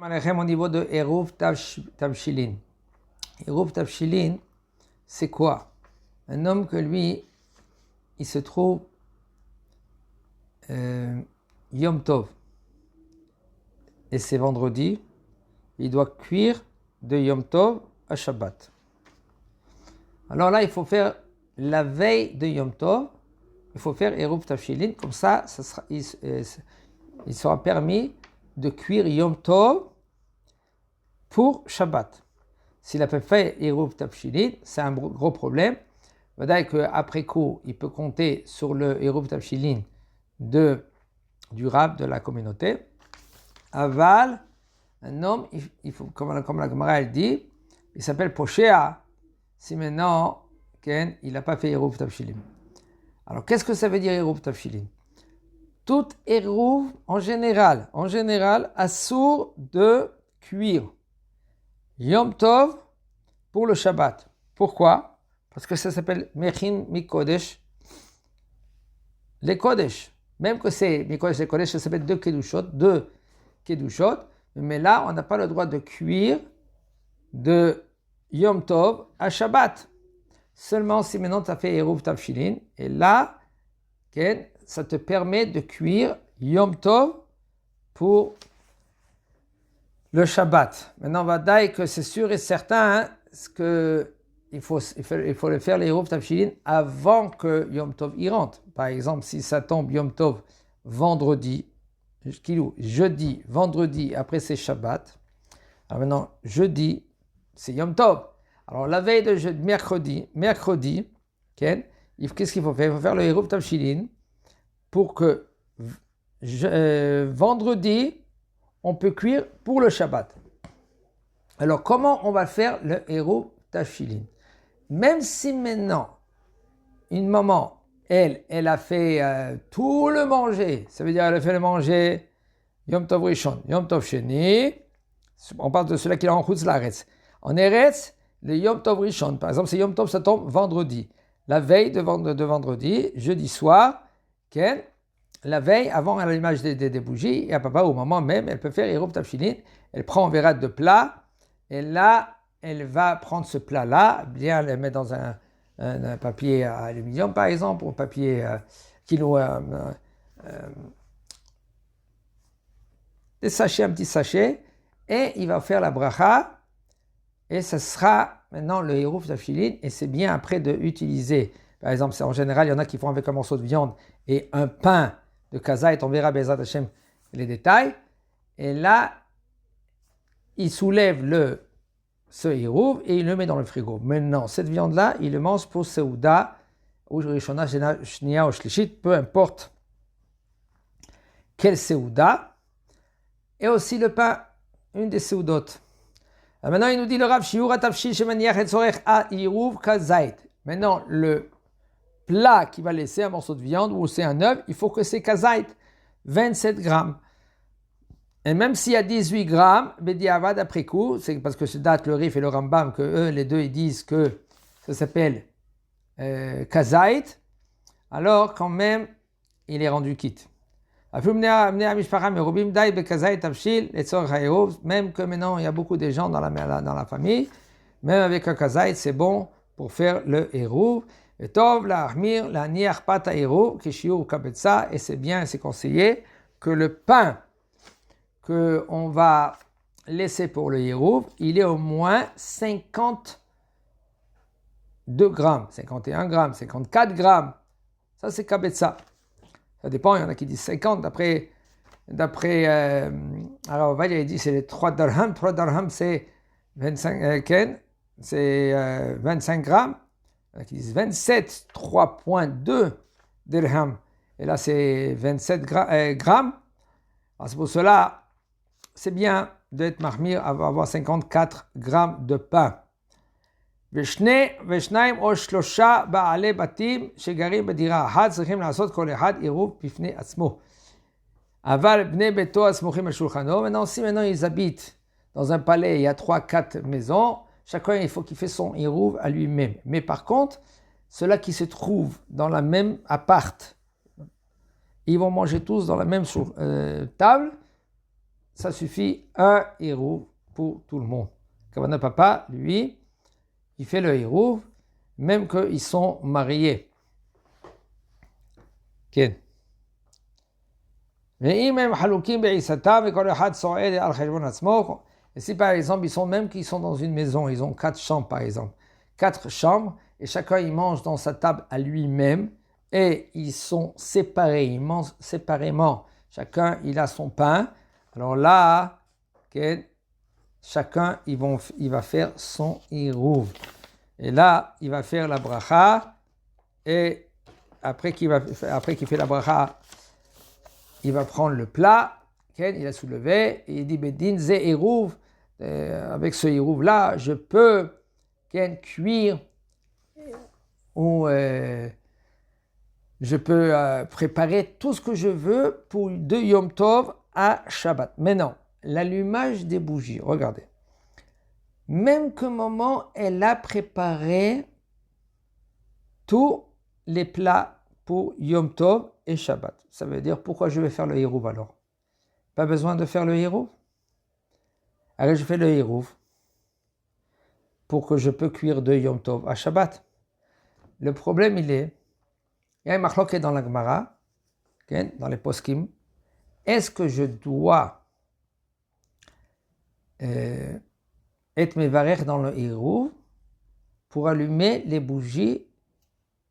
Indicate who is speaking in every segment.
Speaker 1: Alechem au niveau de Eruv Tavshilin. Eruv Tavshilin, c'est quoi? Un homme que lui, il se trouve Yom Tov et c'est vendredi, il doit cuire de Yom Tov à Shabbat. Alors là, il faut faire la veille de Yom Tov, il faut faire Eruv Tavshilin, comme ça, il sera permis de cuire Yom Tov pour Shabbat. S'il n'a pas fait Eruv Tavshilin, c'est un gros problème. Vadaï qu'après coup, il peut compter sur le Eruv Tavshilin du Rav de la communauté. Aval, un homme, il faut, comme la Gemara elle dit, il s'appelle Poshéa, si maintenant il n'a pas fait Eruv Tavshilin. Alors qu'est-ce que ça veut dire Eruv Tavshilin? Tout Eruv, en général, assourd de cuire Yom Tov pour le Shabbat. Pourquoi? Parce que ça s'appelle Mechin Mikodesh. Les Kodesh, même que c'est Mikodesh et Kodesh, ça s'appelle deux Kedushot, mais là, on n'a pas le droit de cuire de Yom Tov à Shabbat. Seulement si maintenant tu as fait Eruv Tavshilin, et là, ça te permet de cuire Yom Tov pour le Shabbat. Maintenant, on va dire que c'est sûr et certain que il faut le faire les Eruv Tavshilin avant que Yom Tov y rentre. Par exemple, si ça tombe Yom Tov vendredi, jeudi, vendredi, après c'est Shabbat. Alors maintenant, jeudi, c'est Yom Tov. Alors la veille de mercredi, qu'est-ce qu'il faut faire? Il faut faire le Eruv Tavshilin pour que vendredi, on peut cuire pour le Shabbat. Alors, comment on va faire le Eruv Tavshilin? Même si maintenant, une maman, elle a fait tout le manger, ça veut dire elle a fait le manger Yom Tov Rishon, Yom Tov Sheni, on parle de ceux-là qui sont en Chutz La'aretz. En Eretz, le Yom Tov Rishon, par exemple, c'est Yom Tov, ça tombe vendredi. La veille de vendredi, jeudi soir, la veille, avant l'allumage des bougies, et à papa ou maman même, elle peut faire Eruv Tavshilin. Elle prend un verre de plat, et là, elle va prendre ce plat-là, bien le mettre dans un papier à aluminium, par exemple, ou un papier des sachets, un petit sachet, et il va faire la bracha, et ce sera maintenant le Eruv Tavshilin, et c'est bien après d'utiliser, par exemple, en général, il y en a qui font avec un morceau de viande et un pain de Kazait, on verra Bezrat Hashem les détails. Et là, il soulève ce Eruv et il le met dans le frigo. Maintenant, cette viande-là, il le mange pour Seuda, ou Rishona, Shnia ou Shlishit, peu importe quel Seuda. Et aussi le pain, une des Seudotes. Maintenant, il nous dit le Rav, Shiur Tavshil Shemaniach et Tzorech a Eruv Kazait. Maintenant, le plat qui va laisser un morceau de viande ou c'est un œuf, il faut que c'est Kazait, 27 grammes. Et même s'il y a 18 grammes, Bediavad après coup, c'est parce que ce date le Rif et le Rambam, que eux, les deux, ils disent que ça s'appelle Kazait, alors quand même, il est rendu quitte. Même que maintenant, il y a beaucoup de gens dans la famille, même avec un Kazait, c'est bon pour faire le Eruv. Et tov lahmir la niach pata Eruv kishiur kabetza, et c'est bien, c'est conseillé que le pain que on va laisser pour le Eruv, il est au moins 52 grammes, 51 grammes, 54 grammes. Ça c'est kabetza. Ça dépend, il y en a qui disent 50 d'après alors Ovadia il dit c'est les 3 dirhams. 3 dirhams c'est 25 c'est 25 grammes. Qui disent 27, 3,2 dirhams. Et là, c'est 27 grammes. Alors, c'est pour cela, c'est bien d'être mahmir, avoir 54 grammes de pain. ושניים או שלושה בעלי בתים שגרים בדירה אחת צריכים לעשות כל אחד עירוב בפני עצמו. אבל בני ביתו הסמוכים על שולחנו, maintenant si maintenant ils habitent dans un palais, il y a 3-4 maisons, chacun, il faut qu'il fasse son Eruv à lui-même. Mais par contre, ceux-là qui se trouvent dans la même appart, ils vont manger tous dans la même table, ça suffit un Hérouv pour tout le monde. Kavana Papa, lui, il fait le Hérouv, même qu'ils sont mariés. כן. ואם הם חלוקים בעיסתם וכל אחד סועד על חשבון עצמו, et si par exemple même qu'ils sont dans une maison, ils ont 4 chambres par exemple, 4 chambres, et chacun il mange dans sa table à lui-même, et ils sont séparés, ils mangent séparément, chacun il a son pain, alors là, okay, chacun il va faire son Hérouv. Et là, il va faire la bracha, et après qu'il fait la bracha, il va prendre le plat, il a soulevé, et il dit, Bedin, ze Hérouv, avec ce Hérouv-là, je peux cuire, ou je peux préparer tout ce que je veux pour de Yom Tov à Shabbat. Maintenant, l'allumage des bougies, regardez. Même que maman, elle a préparé tous les plats pour Yom Tov et Shabbat. Ça veut dire, pourquoi je vais faire le Hérouv alors? Pas besoin de faire le Hérouv? Alors je fais le Hérouv pour que je peux cuire de Yom Tov à Shabbat. Le problème, il y a un machlok dans la Gemara, dans les poskim. Est-ce que je dois être mevarech dans le Hérouv pour allumer les bougies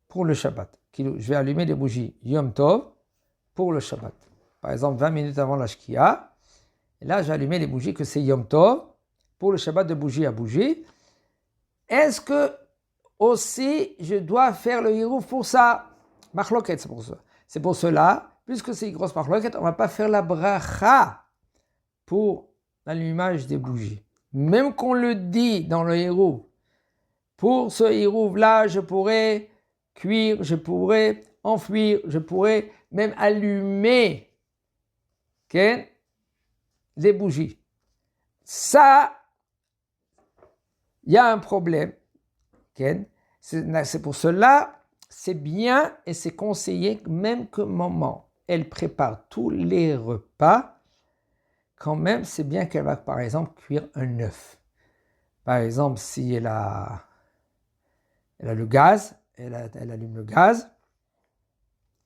Speaker 1: pour le Shabbat? Je vais allumer les bougies Yom Tov pour le Shabbat. Par exemple, 20 minutes avant la Shkia. Et là, j'ai allumé les bougies que c'est Yom Tov pour le Shabbat de bougie à bougie. Est-ce que aussi je dois faire le Hérouv pour ça? Machloket, c'est pour ça. C'est pour cela, puisque c'est une grosse machloket, on ne va pas faire la bracha pour l'allumage des bougies. Même qu'on le dit dans le Hérouv, pour ce Hérouv-là, je pourrais cuire, je pourrais enfouir, je pourrais même allumer les bougies. Ça, il y a un problème. C'est pour cela, c'est bien et c'est conseillé, même que maman, elle prépare tous les repas, quand même, c'est bien qu'elle va, par exemple, cuire un œuf. Par exemple, si elle a le gaz, elle allume le gaz,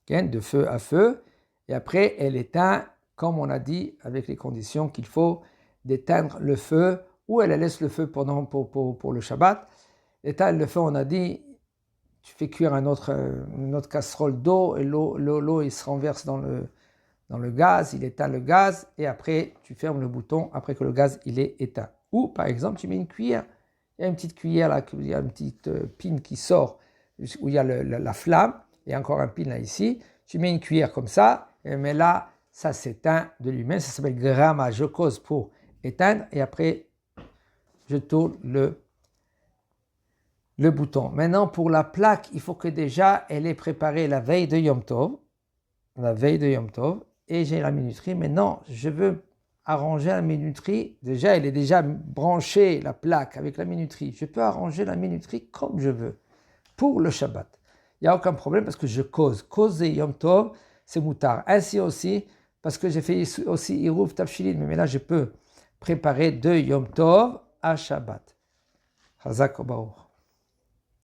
Speaker 1: de feu à feu, et après, elle éteint, comme on a dit, avec les conditions qu'il faut, d'éteindre le feu, ou elle laisse le feu pour le Shabbat. Éteindre le feu, on a dit, tu fais cuire une autre casserole d'eau, et l'eau il se renverse dans le gaz, il éteint le gaz, et après, tu fermes le bouton, après que le gaz, il est éteint. Ou, par exemple, tu mets une cuillère, il y a une petite cuillère là, il y a une petite pine qui sort, où il y a la flamme, il y a encore un pin là ici, tu mets une cuillère comme ça, mais là, ça s'éteint de lui-même, ça s'appelle gramma, je cause pour éteindre, et après, je tourne le bouton. Maintenant, pour la plaque, il faut que déjà, elle est préparée la veille de Yom Tov, et j'ai la minuterie. Maintenant, je veux arranger la minuterie. Déjà, elle est déjà branchée, la plaque, avec la minuterie. Je peux arranger la minuterie comme je veux, pour le Shabbat. Il n'y a aucun problème parce que je cause. Causer Yom Tov, c'est moutard. Ainsi aussi, parce que j'ai fait aussi Hérouv Tavshilin, mais là, je peux préparer de Yom Tov à Shabbat. Chazak Baruch.